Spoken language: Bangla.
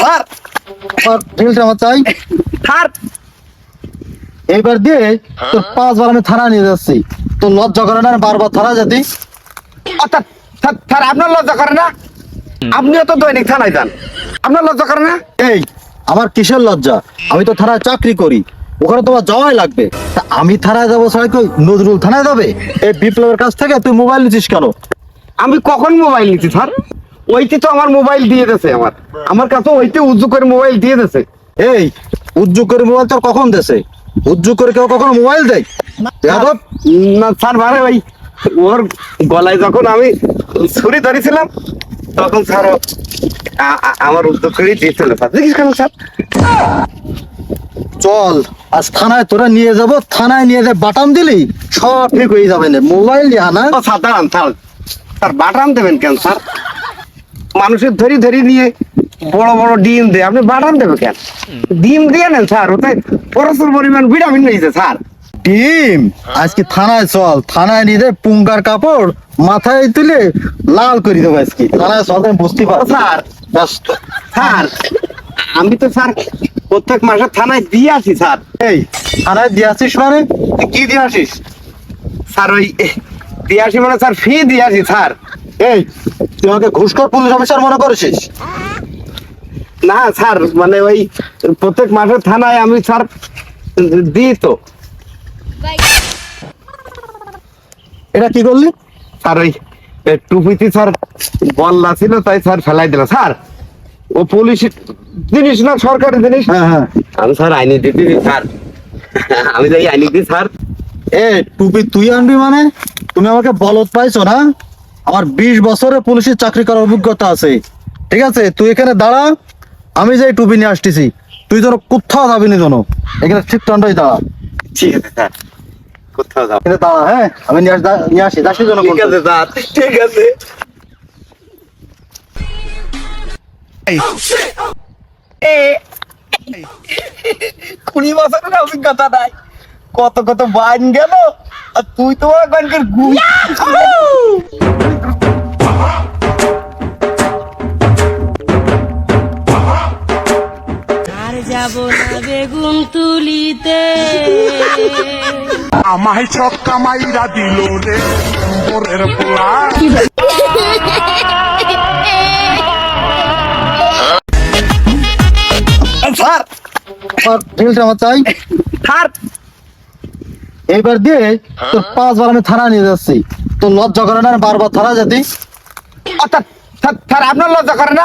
স্যার আমার ডিলটা আমার চাই। স্যার এইবার দিয়ে তোর 5 বার আমি থানা নিয়ে যাচ্ছি। তোর লজ্জা করে না বারবার থানা যেতে? অর্থাৎ স্যার আপনার লজ্জা করে না? আপনিও তো দৈনিক থানায় যান, আপনার লজ্জা করে না? এই আমার কিসের লজ্জা? আমি তো থানায় চাকরি করি, ওখানে তোমার যাওয়াই লাগবে। তা আমি থানায় যাবো ছাড়া কই নজরুল থানায় যাবে? এই বিপ্লবের কাছ থেকে তুই মোবাইল নিচ্ছিস কেন? আমি কখন মোবাইল নিচ্ছি স্যার? ওইটি তো আমার মোবাইল দিয়ে দিয়েছে, আমার কাছে ওইটি উজ্জু করে মোবাইল দিয়ে দিয়েছে। এই উজ্জু করে মোবাইল তোর কখন দেছে? উজ্জু করে কেউ কখনো মোবাইল দেয়? যাদব না স্যার, মানে ওই ওর গলায় যখন আমি ছুরি ধরেছিলাম তখন স্যার আমার উদ্যোগ করে দিয়েছিল। স্যার দেখিস কেন স্যার? চল আজ থানায় তোরা নিয়ে যাব, থানায় নিয়ে যায় বাটাম দিলি সব ঠিক হয়ে যাবে না। মোবাইল নিয়ে আনা। ও স্যার দাঁড়ান স্যার, স্যার বাটাম দেবেন কেন স্যার? মানুষের ধরি ধরি নিয়ে বড় বড় ডিম দেয়, আপনি বাটাম দেবেন কেন? ডিম দিয়ে নেন স্যার, ওতে প্রচুর পরিমাণ ভিটামিন রয়েছে স্যার। ডিম? আজকে থানায় চল, থানায় নিয়ে যায় পুঙ্গার কাপড় মাথায় তুলে লাল করে দেবো আজকে। থানায় চল, আমি বুঝতে ও পারছি। স্যার, ব্যস্ত। স্যার আমি তো স্যার প্রত্যেক মাসে থানায় দিয়ে আসি স্যার। এই থানায় দিয়ে আসিস মানে তুই কি দিয়ে আসিস? স্যার ওই দিয়ে আসি মানে স্যার ফি দিয়ে আসি স্যার। এই তুই আমাকে ঘুষখোর পুলিশ অফিসার মনে করেছিস? না স্যার, মানে ওই প্রত্যেক মাসে থানায় আমি স্যার দিই তো। এটা কি করলি? স্যার ওই টুপিতে স্যার বল্লা ছিল তাই স্যার ফেলাই দিল স্যার। ও পুলিশ জিনিস না, সরকারি জিনিস। হ্যাঁ হ্যাঁ। আমি স্যার আইনি দিতে দিই স্যার, আমি যাই আইনি দিই স্যার। এ টুপি তুই আনবি মানে? তুমি আমাকে বলদ পাইছো না? আমার 20 বছরের পুলিশের চাকরি করার অভিজ্ঞতা আছে। ঠিক আছে, তুই এখানে দাঁড়া, আমি যাই টুপি নিয়ে আসতেছি। তুই যেন কোথাও যাবি না, যেন এখানে ঠিক টান্ডাই দাঁড়া। ঠিক আছে স্যার, কোথাও যাও। এখানে দাঁড়া, হ্যাঁ আমি নিয়ে আসি, যাচ্ছি যেন। ঠিক আছে স্যার, ঠিক আছে। এ 20 বছরের অভিজ্ঞতা নাই, কত কত বাইন গেল, আর তুই তো বাইনকে আর যাব না বেগুন তুলিতে। আমায় ছক্কা মাইরা দিল রে নম্বরের পোলা। স্যার আমার ডিলটা আমার চাই। স্যার এইবার দিয়ে তোর 5 বার আমি থানা নিয়ে যাচ্ছি। তোর লজ্জা করে না বারবার থানা যেতে? অর্থাৎ স্যার আপনার লজ্জা করে না?